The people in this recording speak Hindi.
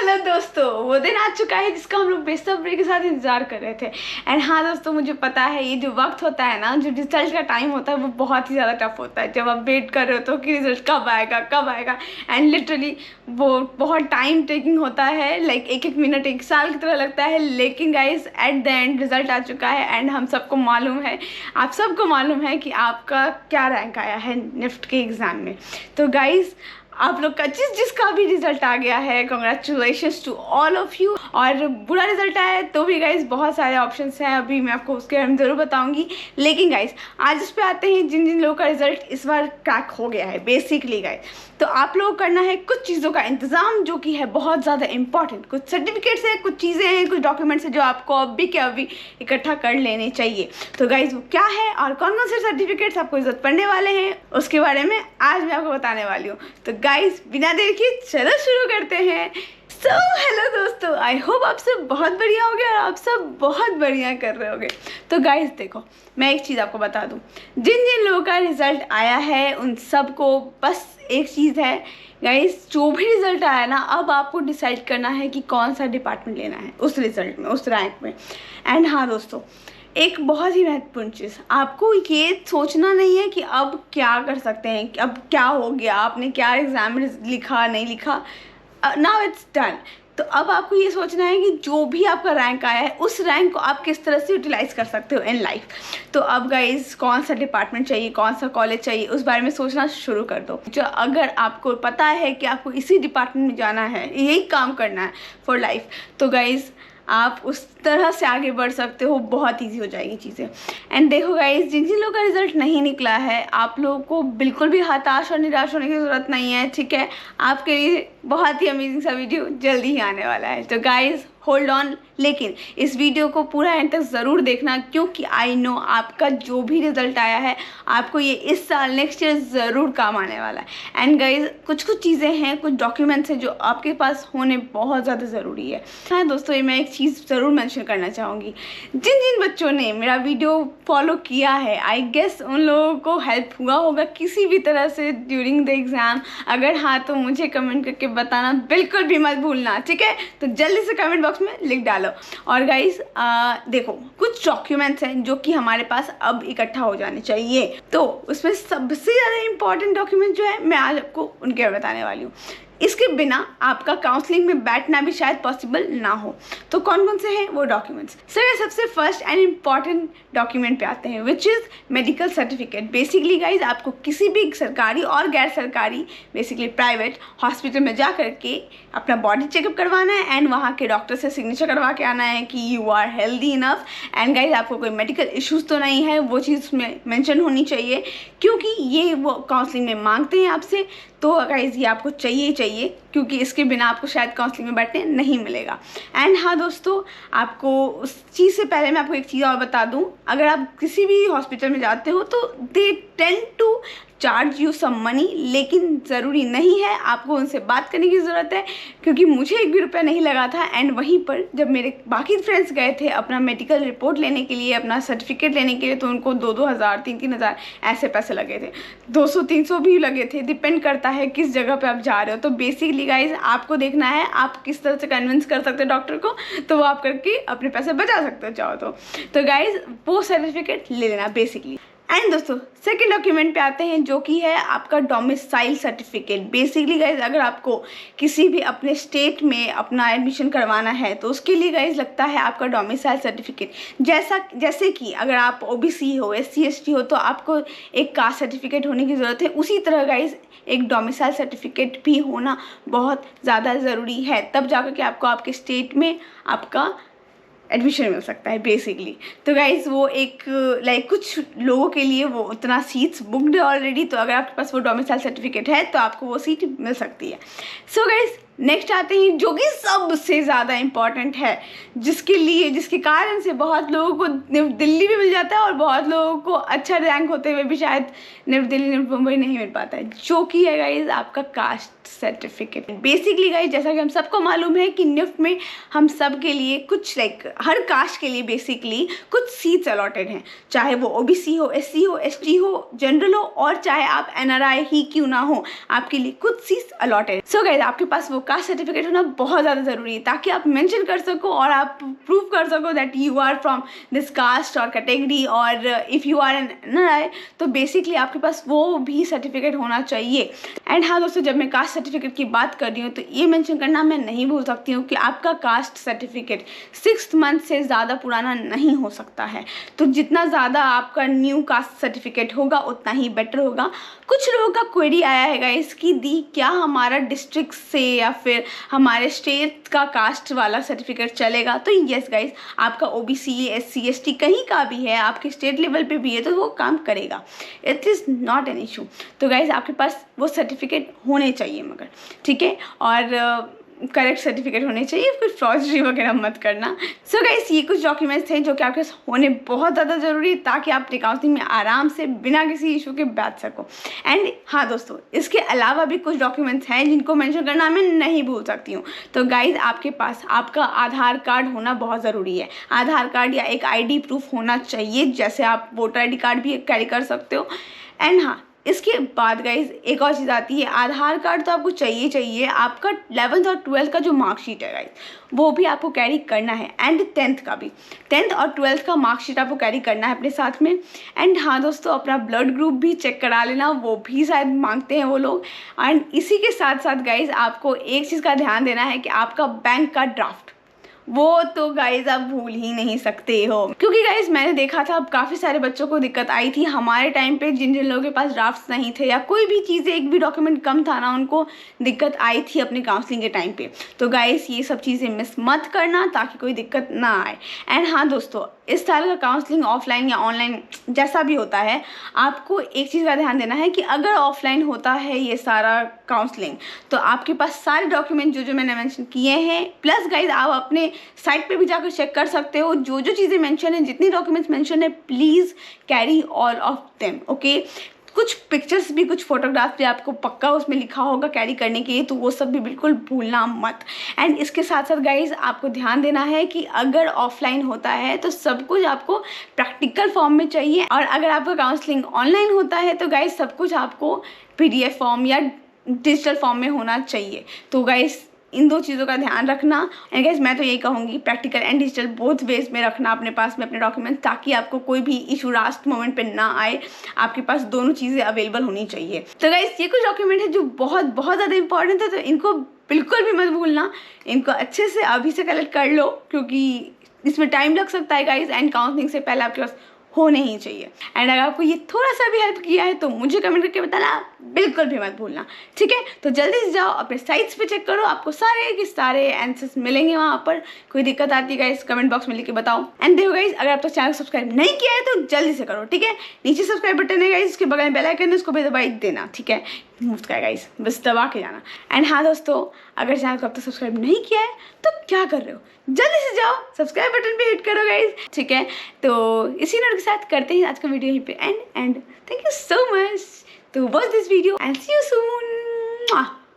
हेलो दोस्तों, वो दिन आ चुका है जिसका हम लोग बेसब्री के साथ इंतजार कर रहे थे। एंड हाँ दोस्तों, मुझे पता है ये जो वक्त होता है ना, जो रिजल्ट का टाइम होता है वो बहुत ही ज़्यादा टफ होता है। जब आप वेट कर रहे हो तो कि रिजल्ट कब आएगा कब आएगा, एंड लिटरली वो बहुत टाइम टेकिंग होता है। लाइक एक एक मिनट एक साल की तरह लगता है। लेकिन guys at the end result आ चुका है एंड हम सबको मालूम है, आप सबको मालूम है कि आपका क्या रैंक आया है निफ्ट के एग्ज़ाम में। तो गाइज आप लोग का जिसका भी रिजल्ट आ गया है, congratulations to all of you. और बुरा रिजल्ट आया है तो भी गाइज बहुत सारे ऑप्शंस हैं, अभी मैं आपको उसके बारे में ज़रूर बताऊंगी। लेकिन गाइज आज इस पे आते हैं जिन जिन लोगों का रिजल्ट इस बार क्रैक हो गया है। बेसिकली गाइज तो आप लोगों को करना है कुछ चीज़ों का इंतज़ाम जो कि है बहुत ज़्यादा इंपॉर्टेंट। कुछ सर्टिफिकेट्स हैं, कुछ चीज़ें हैं, कुछ डॉक्यूमेंट्स हैं जो आपको अभी के अभी इकट्ठा कर लेने चाहिए। तो गाइज वो क्या है और कौन कौन से सर्टिफिकेट्स आपको ज़रूरत पड़ने वाले हैं उसके बारे में आज मैं आपको बताने वाली हूँ। तो गाइज बिना देर के चलो शुरू करते हैं। हेलो दोस्तों, आई होप आप सब बहुत बढ़िया होगे और आप सब बहुत बढ़िया कर रहे होगे। तो गाइज देखो, मैं एक चीज़ आपको बता दूं, जिन जिन लोगों का रिजल्ट आया है उन सब को बस एक चीज़ है गाइज, जो भी रिजल्ट आया ना, अब आपको डिसाइड करना है कि कौन सा डिपार्टमेंट लेना है उस रिजल्ट में, उस रैंक में। एंड हाँ दोस्तों, एक बहुत ही महत्वपूर्ण चीज़, आपको ये सोचना नहीं है कि अब क्या कर सकते हैं, अब क्या हो गया, आपने क्या एग्ज़ाम में लिखा नहीं लिखा, नाउ इट्स डन। तो अब आपको ये सोचना है कि जो भी आपका रैंक आया है उस रैंक को आप किस तरह से यूटिलाइज कर सकते हो इन लाइफ। तो अब गाइज कौन सा डिपार्टमेंट चाहिए, कौन सा कॉलेज चाहिए, उस बारे में सोचना शुरू कर दो। जो अगर आपको पता है कि आपको इसी डिपार्टमेंट में जाना है, यही काम करना है फॉर लाइफ, तो गाइज आप उस तरह से आगे बढ़ सकते हो, बहुत इजी हो जाएगी चीज़ें। एंड देखो गाइज, जिन जिन लोगों का रिजल्ट नहीं निकला है, आप लोगों को बिल्कुल भी हताश और निराश होने की ज़रूरत नहीं है, ठीक है। आपके लिए बहुत ही अमेजिंग सा वीडियो जल्दी ही आने वाला है। तो गाइज होल्ड ऑन, लेकिन इस वीडियो को पूरा एंड तक ज़रूर देखना, क्योंकि आई नो आपका जो भी रिजल्ट आया है आपको ये इस साल नेक्स्ट ईयर ज़रूर काम आने वाला है। एंड गाइज कुछ कुछ चीज़ें हैं, कुछ डॉक्यूमेंट्स हैं जो आपके पास होने बहुत ज़्यादा ज़रूरी है। हाँ दोस्तों, ये मैं एक चीज़ ज़रूर मेंशन करना चाहूँगी, जिन जिन बच्चों ने मेरा वीडियो फॉलो किया है, आई गेस उन लोगों को हेल्प हुआ होगा किसी भी तरह से ड्यूरिंग द एग्ज़ाम। अगर हाँ तो मुझे कमेंट करके बताना बिल्कुल भी मत भूलना, ठीक है। तो जल्दी से कमेंट बॉक्स में लिख डालो। और गाइज देखो, कुछ डॉक्यूमेंट्स हैं जो कि हमारे पास अब इकट्ठा हो जाने चाहिए। तो उसमें सबसे ज़्यादा इंपॉर्टेंट डॉक्यूमेंट जो है मैं आज आपको उनके बताने वाली हूँ। इसके बिना आपका काउंसलिंग में बैठना भी शायद पॉसिबल ना हो। तो कौन कौन से हैं वो डॉक्यूमेंट्स? सर सबसे फर्स्ट एंड इम्पॉर्टेंट डॉक्यूमेंट पे आते हैं, which is medical certificate. Basically guys आपको किसी भी सरकारी और गैर सरकारी, बेसिकली प्राइवेट हॉस्पिटल में जा करके अपना बॉडी चेकअप करवाना है एंड वहाँ के डॉक्टर से सिग्नेचर करवा के आना है कि you are healthy enough. And guys आपको कोई मेडिकल इश्यूज़ तो नहीं है, वो चीज़ उसमें मैंशन होनी चाहिए, क्योंकि ये वो काउंसलिंग में मांगते हैं आपसे। तो गाइज ये आपको चाहिए, क्योंकि इसके बिना आपको शायद काउंसलिंग में बैठने नहीं मिलेगा। एंड हाँ दोस्तों, आपको उस चीज़ से पहले मैं आपको एक चीज़ और बता दूं, अगर आप किसी भी हॉस्पिटल में जाते हो तो they tend to charge you some money, लेकिन ज़रूरी नहीं है, आपको उनसे बात करने की ज़रूरत है। क्योंकि मुझे 1 भी रुपया नहीं लगा था। एंड वहीं पर जब मेरे बाकी फ्रेंड्स गए थे अपना मेडिकल रिपोर्ट लेने के लिए, अपना सर्टिफिकेट लेने के लिए, तो उनको 2-2 हज़ार 3-3 हज़ार ऐसे पैसे लगे थे, 200-300 भी लगे थे, डिपेंड करता है किस जगह पे आप जा रहे हो। तो बेसिकली गाइज आपको देखना है आप किस तरह से कन्विंस कर सकते हो डॉक्टर को, तो वो आप करके अपने पैसे बचा सकते हो चाहो तो गाइज वो सर्टिफिकेट ले लेना बेसिकली। एंड दोस्तों सेकेंड डॉक्यूमेंट पे आते हैं, जो कि है आपका डोमिसाइल सर्टिफिकेट। बेसिकली गाइज अगर आपको किसी भी अपने स्टेट में अपना एडमिशन करवाना है तो उसके लिए गाइज लगता है आपका डोमिसाइल सर्टिफिकेट। जैसे कि अगर आप ओबीसी हो, SC ST हो तो आपको एक कास्ट सर्टिफिकेट होने की ज़रूरत है, उसी तरह गाइज एक डोमिसाइल सर्टिफिकेट भी होना बहुत ज़्यादा ज़रूरी है। तब जाकर के आपको आपके स्टेट में आपका एडमिशन मिल सकता है बेसिकली। तो गाइज वो एक लाइक कुछ लोगों के लिए वो उतना सीट्स बुकड है ऑलरेडी, तो अगर आपके पास वो डोमिसाइल सर्टिफिकेट है तो आपको वो सीट मिल सकती है। सो गाइज नेक्स्ट आते हैं जो कि सबसे ज़्यादा इम्पॉर्टेंट है, जिसके कारण से बहुत लोगों को दिल्ली भी मिल जाता है और बहुत लोगों को अच्छा रैंक होते हुए भी शायद दिल्ली मुंबई नहीं मिल पाता है, जो कि है गाइज आपका कास्ट सर्टिफिकेट। बेसिकली गाइस जैसा कि हम सबको मालूम है कि निफ्ट में हम सब के लिए कुछ हर कास्ट के लिए बेसिकली कुछ सीट्स अलॉटेड हैं, चाहे वो ओबीसी हो, एससी हो, एसटी हो, जनरल हो, और चाहे आप एनआरआई ही क्यों ना हो, आपके लिए कुछ सीट्स अलॉटेड। सो गाइस आपके पास वो कास्ट सर्टिफिकेट होना बहुत ज़्यादा ज़रूरी है ताकि आप मेंशन कर सको और आप प्रूव कर सको that you are from this caste और कैटेगरी, और if you are an NRI तो बेसिकली आपके पास वो भी सर्टिफिकेट होना चाहिए। एंड हाँ दोस्तों, जब मैं कास्ट सर्टिफिकेट की बात कर रही हूँ तो ये मेंशन करना मैं नहीं भूल सकती हूँ कि आपका कास्ट सर्टिफिकेट 6 मंथ से ज़्यादा पुराना नहीं हो सकता है। तो जितना ज़्यादा आपका न्यू कास्ट सर्टिफिकेट होगा उतना ही बेटर होगा। कुछ लोगों का क्वेरी आया है गाइस कि दी क्या हमारा डिस्ट्रिक्ट से या फिर हमारे स्टेट का कास्ट वाला सर्टिफिकेट चलेगा? तो यस गाइस, आपका ओबीसी, एससी, एसटी कहीं का भी है, आपके स्टेट लेवल पे भी है तो वो काम करेगा। It is not an issue. तो गाइस आपके पास वो सर्टिफिकेट होने चाहिए मगर, ठीक है, और करेक्ट सर्टिफिकेट होने चाहिए, कुछ फ्रॉडरी वगैरह मत करना। सो गाइस ये कुछ डॉक्यूमेंट्स थे जो कि आपके पास होने बहुत ज़्यादा ज़रूरी है ताकि आप काउंसलिंग में आराम से बिना किसी इशू के बैठ सको। एंड हाँ दोस्तों, इसके अलावा भी कुछ डॉक्यूमेंट्स हैं जिनको मेंशन करना मैं नहीं भूल सकती हूँ। तो गाइस आपके पास आपका आधार कार्ड होना बहुत ज़रूरी है। आधार कार्ड या एक ID प्रूफ होना चाहिए, जैसे आप वोटर ID कार्ड भी कैरी कर सकते हो। एंड हाँ, इसके बाद गाइज एक और चीज़ आती है, आधार कार्ड तो आपको चाहिए, आपका 11th और 12th का जो मार्कशीट है गाइज वो भी आपको कैरी करना है, एंड 10th का भी, 10th और 12th का मार्कशीट आपको कैरी करना है अपने साथ में। एंड हाँ दोस्तों, अपना ब्लड ग्रुप भी चेक करा लेना, वो भी शायद मांगते हैं वो लोग। एंड इसी के साथ साथ गाइज आपको एक चीज़ का ध्यान देना है कि आपका बैंक का ड्राफ्ट, वो तो गाइज आप भूल ही नहीं सकते हो, क्योंकि गाइज मैंने देखा था अब काफ़ी सारे बच्चों को दिक्कत आई थी हमारे टाइम पे, जिन जिन लोगों के पास ड्राफ्ट्स नहीं थे या कोई भी चीज़ें, एक भी डॉक्यूमेंट कम था ना, उनको दिक्कत आई थी अपनी काउंसलिंग के टाइम पे। तो गाइज ये सब चीज़ें मिस मत करना ताकि कोई दिक्कत ना आए। एंड हाँ दोस्तों, इस साल का काउंसलिंग ऑफलाइन या ऑनलाइन जैसा भी होता है, आपको एक चीज़ का ध्यान देना है कि अगर ऑफलाइन होता है ये सारा काउंसलिंग तो आपके पास सारे डॉक्यूमेंट जो मैंने मेंशन किए हैं, प्लस गाइज आप अपने साइट पे भी जाकर चेक कर सकते हो, जो चीज़ें मेंशन है, जितनी डॉक्यूमेंट्स मेंशन है, please carry all of them, okay. कुछ पिक्चर्स भी, कुछ फोटोग्राफ्स भी आपको पक्का उसमें लिखा होगा कैरी करने के लिए, तो वो सब भी बिल्कुल भूलना मत। एंड इसके साथ साथ गाइज आपको ध्यान देना है कि अगर ऑफलाइन होता है तो सब कुछ आपको प्रैक्टिकल फॉर्म में चाहिए, और अगर आपका काउंसलिंग ऑनलाइन होता है तो गाइज सब कुछ आपको PDF फॉर्म या डिजिटल फॉर्म में होना चाहिए। तो गाइज इन दो चीज़ों का ध्यान रखना। एंड गाइस मैं तो यही कहूँगी, practical and digital both ways में रखना अपने पास में अपने डॉक्यूमेंट, ताकि आपको कोई भी इशू लास्ट मोमेंट पे ना आए। आपके पास दोनों चीज़ें अवेलेबल होनी चाहिए। तो गाइस ये कुछ डॉक्यूमेंट है जो बहुत बहुत ज़्यादा इंपॉर्टेंट है, तो इनको बिल्कुल भी मत भूलना। इनको अच्छे से अभी से कलेक्ट कर लो, क्योंकि इसमें टाइम लग सकता है गाइस, एंड काउंसलिंग से पहले आपके पास होने ही चाहिए। एंड अगर आपको ये थोड़ा सा भी हेल्प किया है तो मुझे कमेंट करके बताना बिल्कुल भी मत भूलना, ठीक है। तो जल्दी से जाओ अपने साइट्स पे चेक करो, आपको सारे के सारे आंसर्स मिलेंगे वहाँ पर। कोई दिक्कत आती है गाइस कमेंट बॉक्स में लिख के बताओ। एंड देखो गाइस, अगर आप तो चैनल को सब्सक्राइब नहीं किया है तो जल्दी से करो, ठीक है। नीचे सब्सक्राइब बटन है गाइस, उसके बगल में बेल आइकन है, उसको भी दबाई देना, ठीक है। मुफ्त का है गाइस, बस दबा के जाना। एंड हाँ दोस्तों, अगर चैनल को अब तक सब्सक्राइब नहीं किया है तो क्या कर रहे हो, जल्दी से जाओ सब्सक्राइब बटन पे हिट करो गाइस, ठीक है। तो इसी नोट के साथ करते हैं आज का वीडियो यहीं पे and thank you so much to watch this video and see you soon.